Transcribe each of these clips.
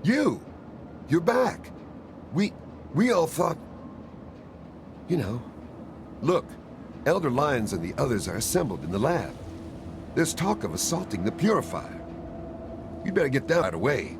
You're back. We all thought... You know. Look, Elder Lyons and the others are assembled in the lab. There's talk of assaulting the Purifier. You'd better get that right away.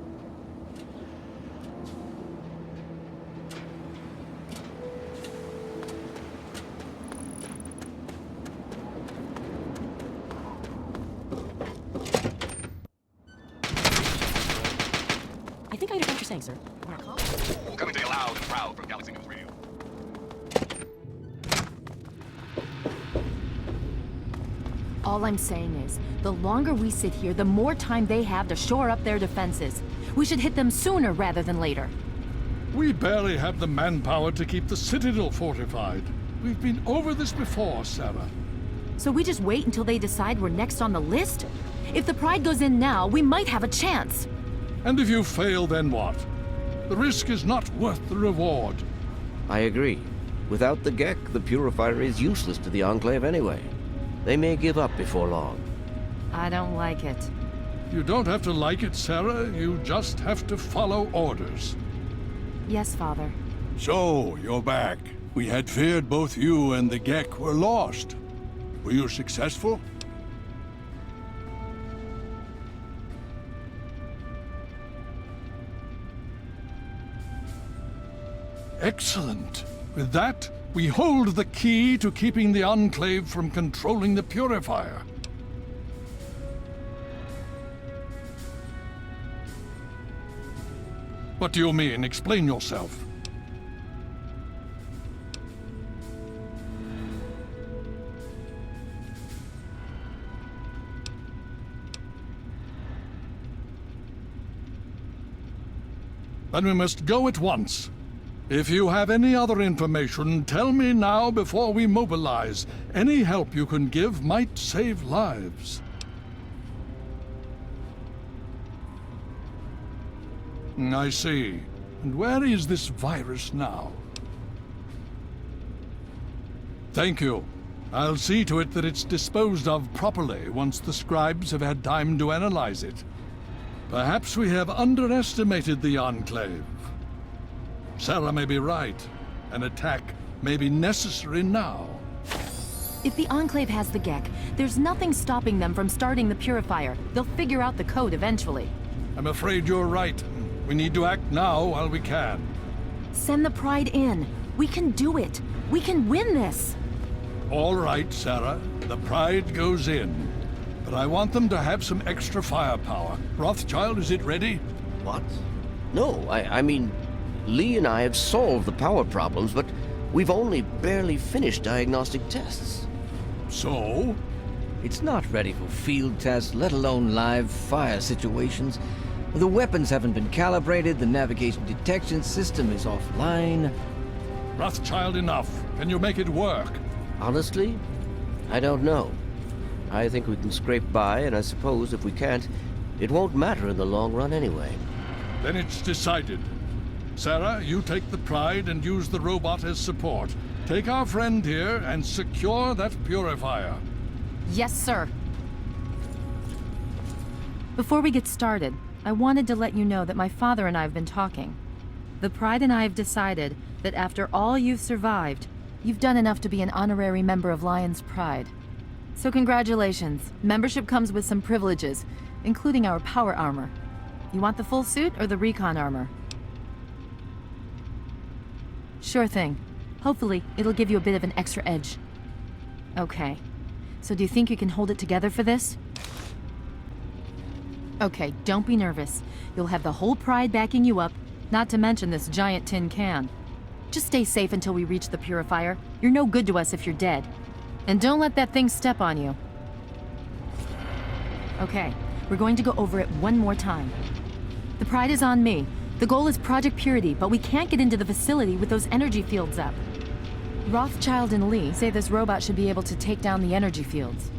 I think I understand what you're saying, sir. Want to call? Coming to you loud and proud from Galaxy News Radio. All I'm saying is, the longer we sit here, the more time they have to shore up their defenses. We should hit them sooner rather than later. We barely have the manpower to keep the Citadel fortified. We've been over this before, Sarah. So we just wait until they decide we're next on the list? If the Pride goes in now, we might have a chance. And if you fail, then what? The risk is not worth the reward. I agree. Without the Gek, the Purifier is useless to the Enclave anyway. They may give up before long. I don't like it. You don't have to like it, Sarah. You just have to follow orders. Yes, Father. So, you're back. We had feared both you and the Gek were lost. Were you successful? Excellent. With that, we hold the key to keeping the Enclave from controlling the Purifier. What do you mean? Explain yourself. Then we must go at once. If you have any other information, tell me now before we mobilize. Any help you can give might save lives. I see. And where is this virus now? Thank you. I'll see to it that it's disposed of properly once the scribes have had time to analyze it. Perhaps we have underestimated the Enclave. Sarah may be right. An attack may be necessary now. If the Enclave has the Gek, there's nothing stopping them from starting the Purifier. They'll figure out the code eventually. I'm afraid you're right. We need to act now while we can. Send the Pride in. We can do it. We can win this. All right, Sarah. The Pride goes in. But I want them to have some extra firepower. Rothschild, is it ready? What? No, I mean, Lee and I have solved the power problems, but we've only barely finished diagnostic tests. So? It's not ready for field tests, let alone live fire situations. The weapons haven't been calibrated, the navigation detection system is offline. Rothschild, enough. Can you make it work? Honestly, I don't know. I think we can scrape by, and I suppose if we can't, it won't matter in the long run anyway. Then it's decided. Sarah, you take the Pride and use the robot as support. Take our friend here and secure that Purifier. Yes, sir. Before we get started, I wanted to let you know that my father and I have been talking. The Pride and I have decided that after all you've survived, you've done enough to be an honorary member of Lion's Pride. So congratulations. Membership comes with some privileges, including our power armor. You want the full suit or the recon armor? Sure thing. Hopefully, it'll give you a bit of an extra edge. Okay. So do you think you can hold it together for this? Okay, don't be nervous. You'll have the whole Pride backing you up, not to mention this giant tin can. Just stay safe until we reach the Purifier. You're no good to us if you're dead. And don't let that thing step on you. Okay, we're going to go over it one more time. The Pride is on me. The goal is Project Purity, but we can't get into the facility with those energy fields up. Rothschild and Lee say this robot should be able to take down the energy fields.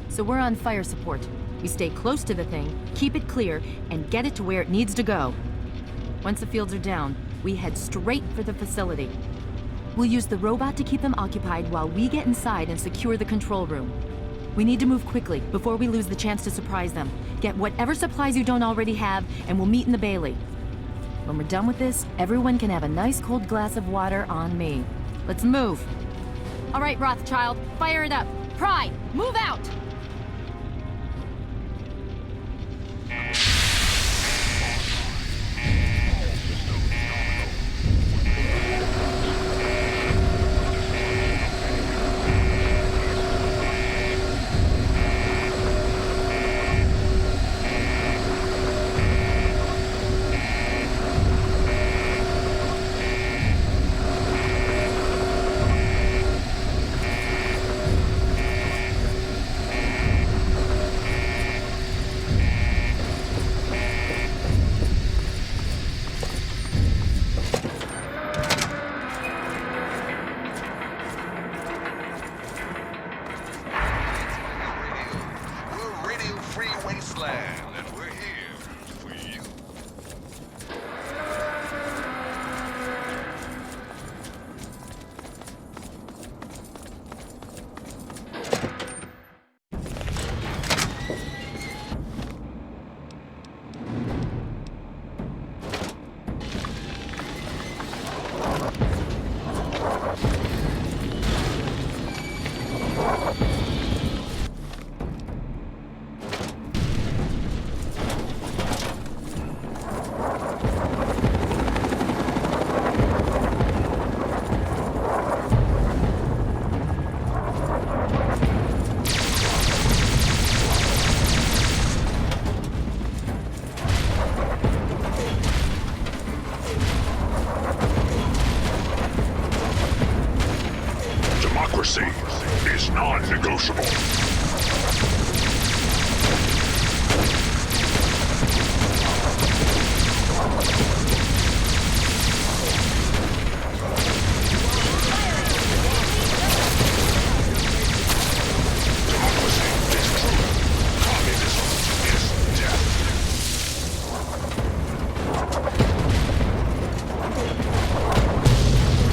So we're on fire support. We stay close to the thing, keep it clear, and get it to where it needs to go. Once the fields are down, we head straight for the facility. We'll use the robot to keep them occupied while we get inside and secure the control room. We need to move quickly before we lose the chance to surprise them. Get whatever supplies you don't already have, and we'll meet in the Bailey. When we're done with this, everyone can have a nice cold glass of water on me. Let's move. All right, Rothschild, fire it up. Pride, move out! We're Radio Free Wasteland, and we're here for you. Democracy is non-negotiable. Democracy is truth. Communism is death.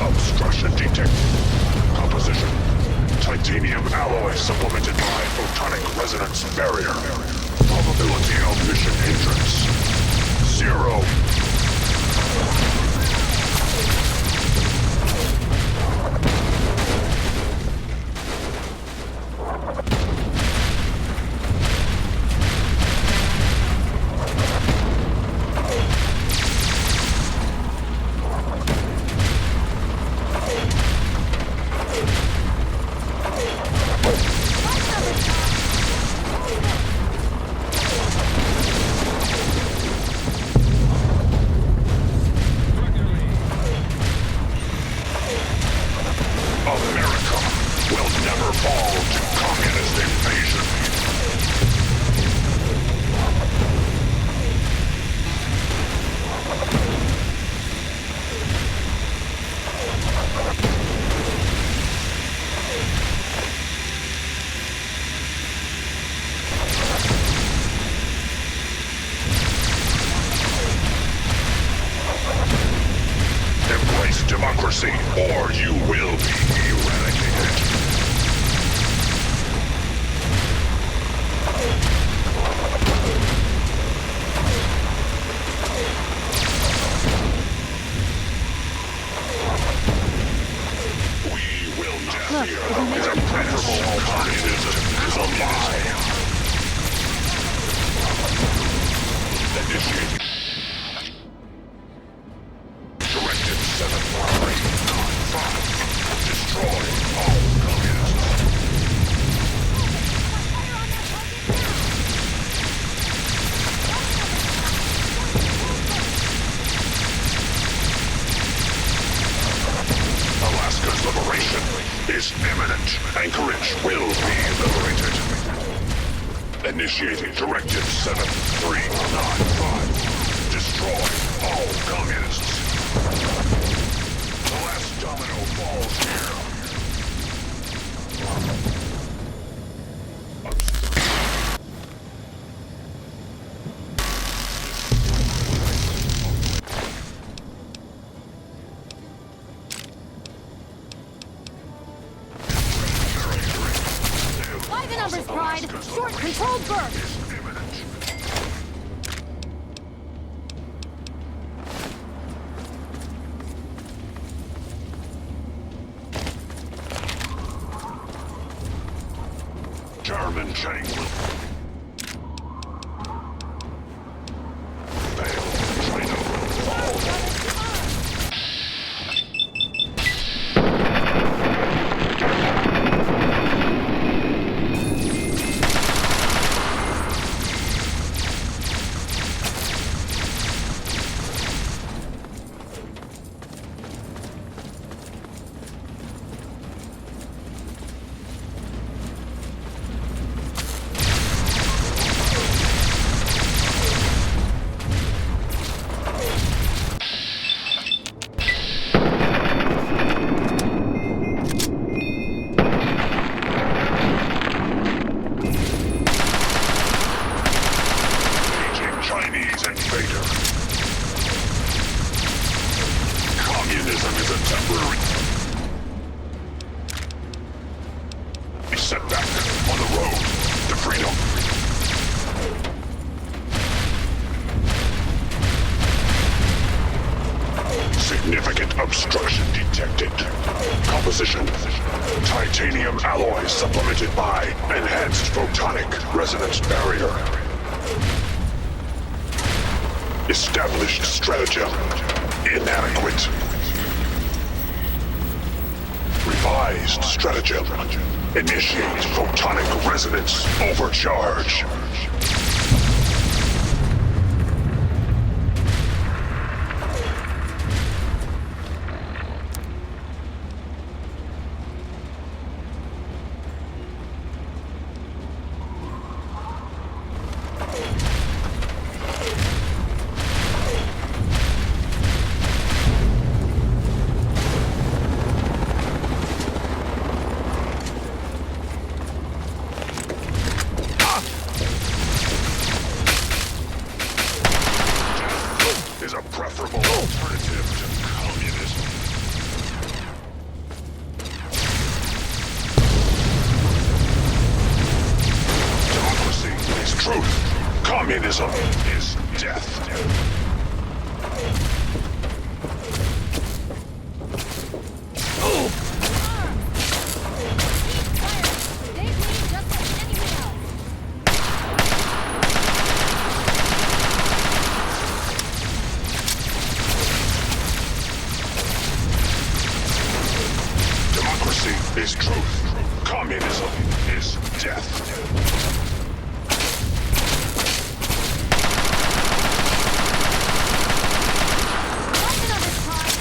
Obstruction detected. Composition: titanium alloy supplemented by photonic resonance barrier. Probability of mission hindrance: 0. America will never fall to communist invasion. Embrace democracy, or you will be eradicated. We will not fear. Impenetrable communism is a lie. Initiate. Directive 7-3-9-5. Destroy all communists. Alaska's liberation is imminent. Anchorage will be liberated. Initiating Directive 7-3-9-5. Destroy all communists. The last domino falls here. By the numbers, Pride! Short, controlled burst! Is imminent. chain will fail. China will fall. Aging Chinese invader. Communism is a temporary setback on the road to freedom. Significant obstruction detected. Composition: titanium alloy supplemented by enhanced photonic resonance barrier. Established stratagem inadequate. Revised stratagem. Initiate photonic resonance overcharge. Is a preferable alternative to communism. Democracy is truth. Communism is death. They bleed just like anything else. Democracy is truth. Communism is death. Nothing on this pride.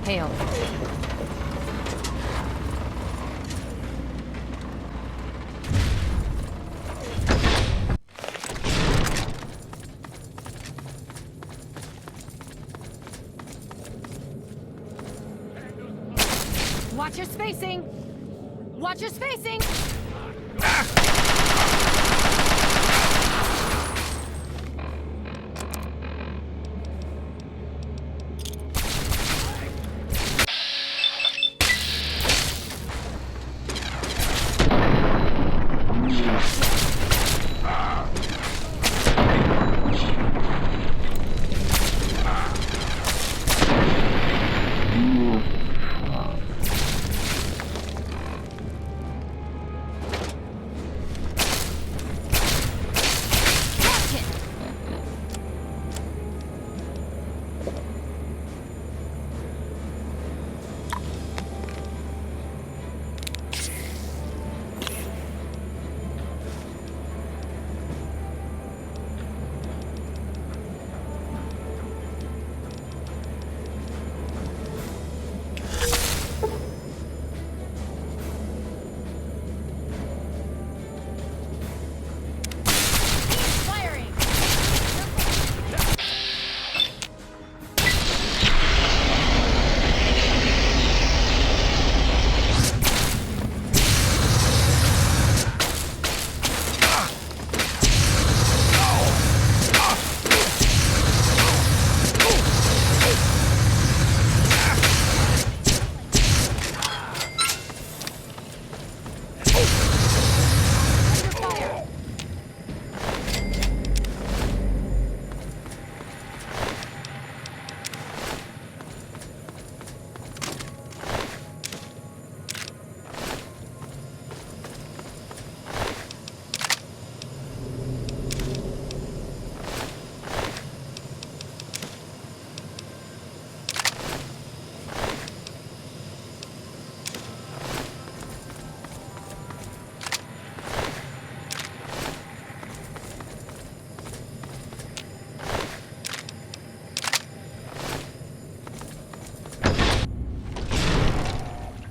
Hail. Watch your spacing. Watch your spacing.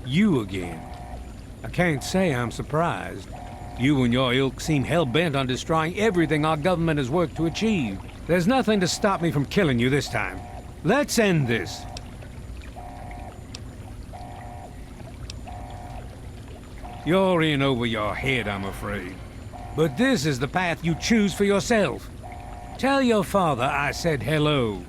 You again. I can't say I'm surprised. You and your ilk seem hell-bent on destroying everything our government has worked to achieve. There's nothing to stop me from killing you this time. Let's end this. You're in over your head, I'm afraid. But this is the path you choose for yourself. Tell your father I said hello.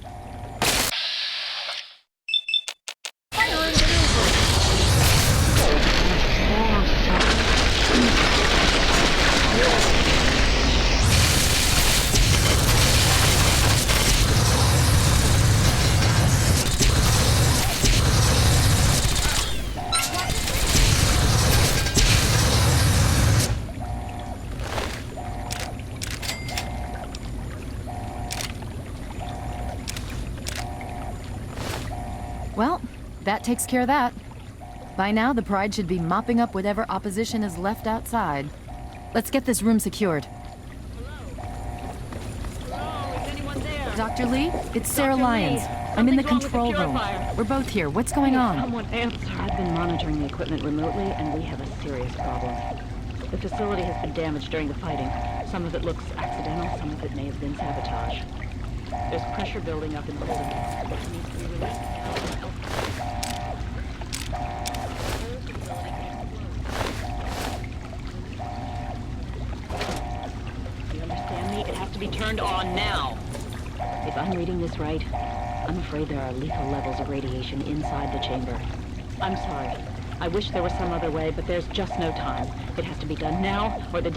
Well, that takes care of that. By now, the Pride should be mopping up whatever opposition is left outside. Let's get this room secured. Hello, is anyone there? Dr. Lee, it's Sarah Dr. Lyons. Lee, I'm in the something's wrong with the control room. purifier. We're both here. What's going on? Someone answer. I've been monitoring the equipment remotely, and we have a serious problem. The facility has been damaged during the fighting. Some of it looks accidental, some of it may have been sabotage. There's pressure building up in the holding tank. It needs to be released now. You understand me? It has to be turned on now. If I'm reading this right, I'm afraid there are lethal levels of radiation inside the chamber. I'm sorry. I wish there was some other way, but there's just no time. It has to be done now, or the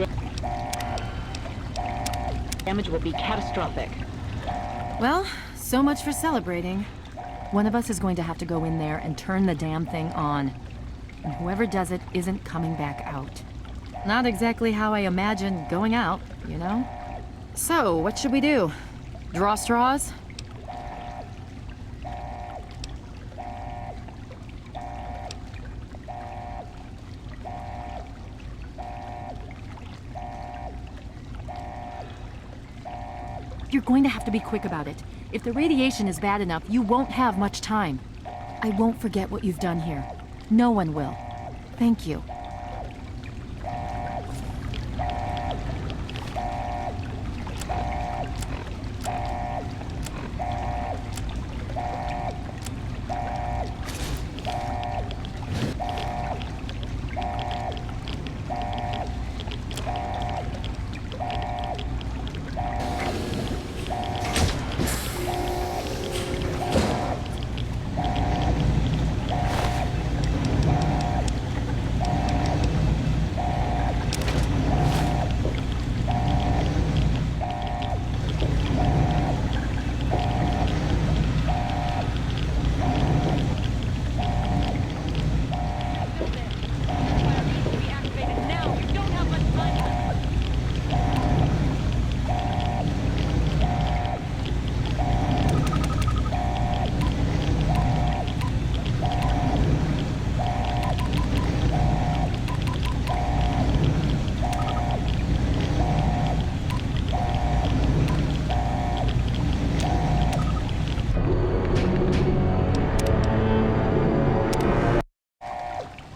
damage will be catastrophic. Well, so much for celebrating. One of us is going to have to go in there and turn the damn thing on. And whoever does it isn't coming back out. Not exactly how I imagined going out, you know? So, what should we do? Draw straws? You're going to have to be quick about it. If the radiation is bad enough, you won't have much time. I won't forget what you've done here. No one will. Thank you.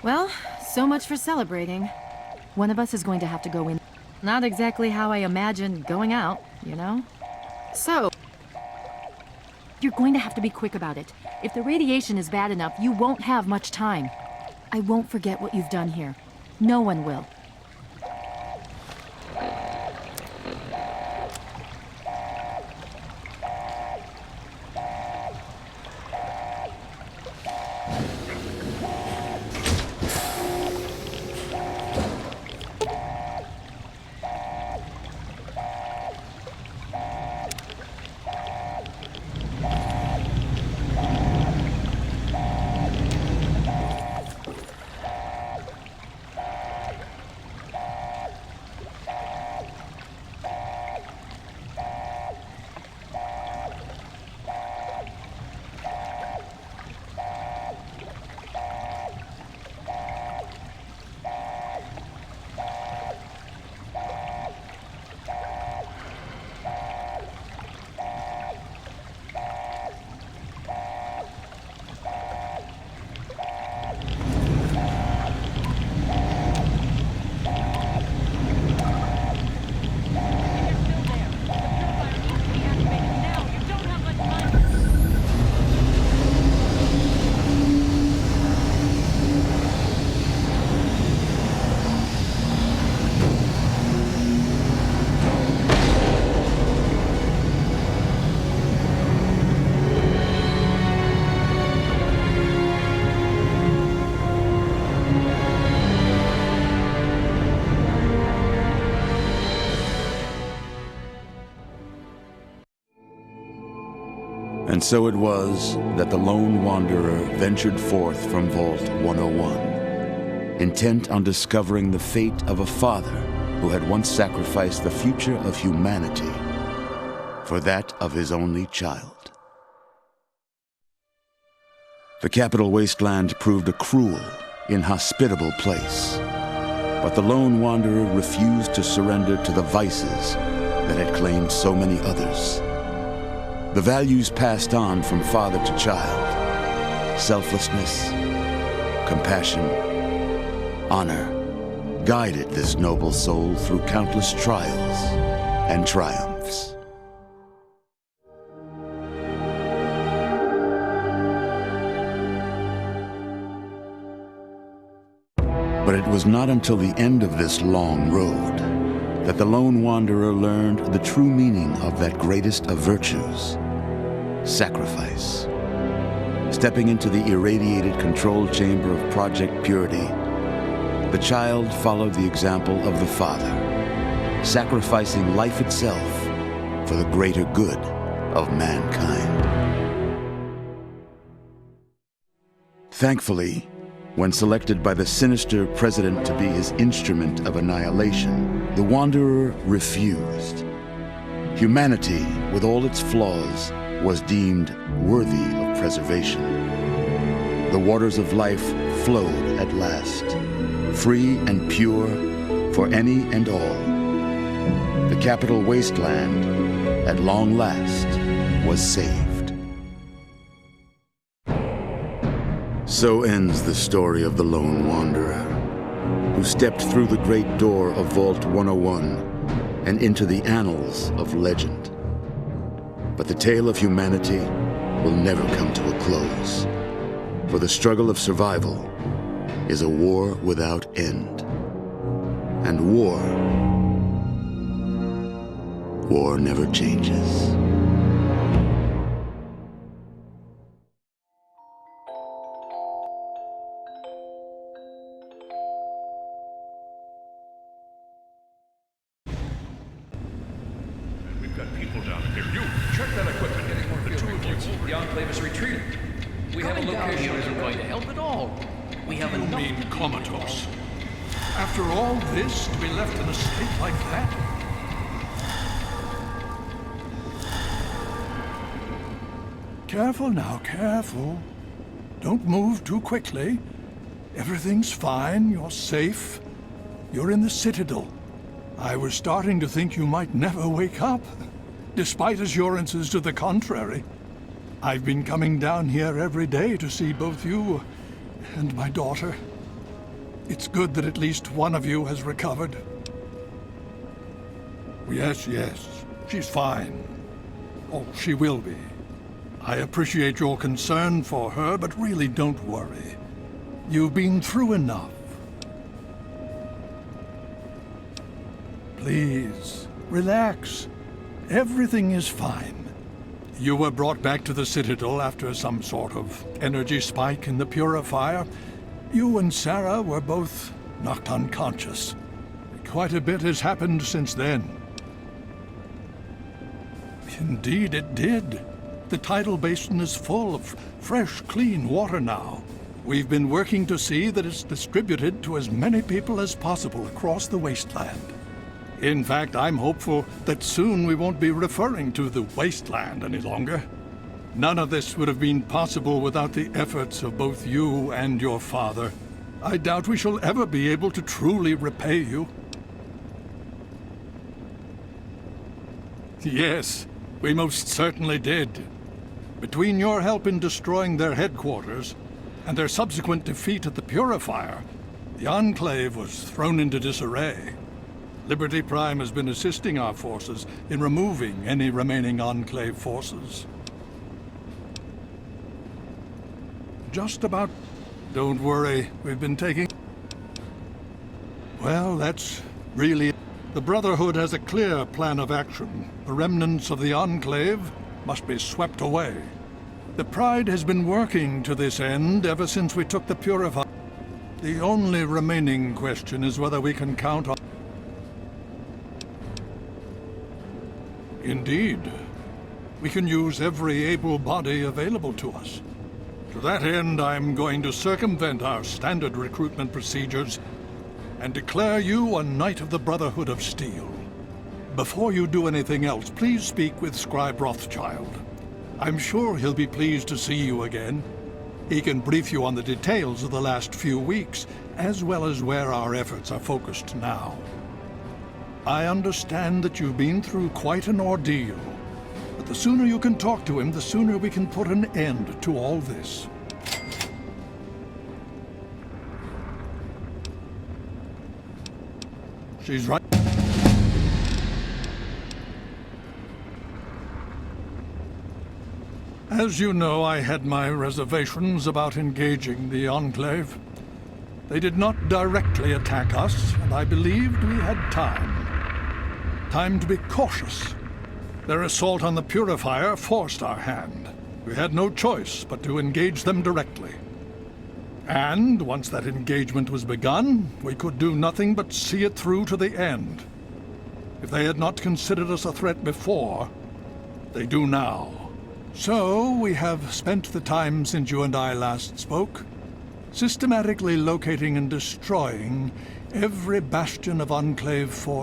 Well, so much for celebrating. One of us is going to have to go in. Not exactly how I imagined going out, you know? So, you're going to have to be quick about it. If the radiation is bad enough, you won't have much time. I won't forget what you've done here. No one will. And so it was that the lone wanderer ventured forth from Vault 101, intent on discovering the fate of a father who had once sacrificed the future of humanity for that of his only child. The capital wasteland proved a cruel, inhospitable place, but the lone wanderer refused to surrender to the vices that had claimed so many others. The values passed on from father to child, selflessness, compassion, honor, guided this noble soul through countless trials and triumphs. But it was not until the end of this long road that the lone wanderer learned the true meaning of that greatest of virtues, sacrifice. Stepping into the irradiated control chamber of Project Purity, the child followed the example of the father, sacrificing life itself for the greater good of mankind. Thankfully, when selected by the sinister president to be his instrument of annihilation, the Wanderer refused. Humanity, with all its flaws, was deemed worthy of preservation. The waters of life flowed at last, free and pure for any and all. The capital wasteland, at long last, was saved. So ends the story of the lone wanderer, who stepped through the great door of Vault 101 and into the annals of legend. But the tale of humanity will never come to a close, for the struggle of survival is a war without end. And war never changes. After all this, to be left in a state like that? Careful now, careful. Don't move too quickly. Everything's fine, you're safe. You're in the Citadel. I was starting to think you might never wake up, despite assurances to the contrary. I've been coming down here every day to see both you and my daughter. It's good that at least one of you has recovered. Yes, she's fine. Oh, she will be. I appreciate your concern for her, but really don't worry. You've been through enough. Please, relax. Everything is fine. You were brought back to the Citadel after some sort of energy spike in the purifier. You and Sarah were both knocked unconscious. Quite a bit has happened since then. Indeed, it did. The tidal basin is full of fresh, clean water now. We've been working to see that it's distributed to as many people as possible across the wasteland. In fact, I'm hopeful that soon we won't be referring to the wasteland any longer. None of this would have been possible without the efforts of both you and your father. I doubt we shall ever be able to truly repay you. Yes, we most certainly did. Between your help in destroying their headquarters and their subsequent defeat at the Purifier, the Enclave was thrown into disarray. Liberty Prime has been assisting our forces in removing any remaining Enclave forces. Just about. Don't worry, we've been taking... Well, that's really... The Brotherhood has a clear plan of action. The remnants of the Enclave must be swept away. The Pride has been working to this end ever since we took the Purifier. The only remaining question is whether we can count on... Indeed. we can use every able body available to us. To that end, I'm going to circumvent our standard recruitment procedures and declare you a Knight of the Brotherhood of Steel. Before you do anything else, please speak with Scribe Rothschild. I'm sure he'll be pleased to see you again. He can brief you on the details of the last few weeks, as well as where our efforts are focused now. I understand that you've been through quite an ordeal, but the sooner you can talk to him, the sooner we can put an end to all this. She's right. As you know, I had my reservations about engaging the Enclave. They did not directly attack us, and I believed we had time. Time to be cautious. Their assault on the Purifier forced our hand. We had no choice but to engage them directly. And once that engagement was begun, we could do nothing but see it through to the end. If they had not considered us a threat before, they do now. So, we have spent the time since you and I last spoke, systematically locating and destroying every bastion of Enclave force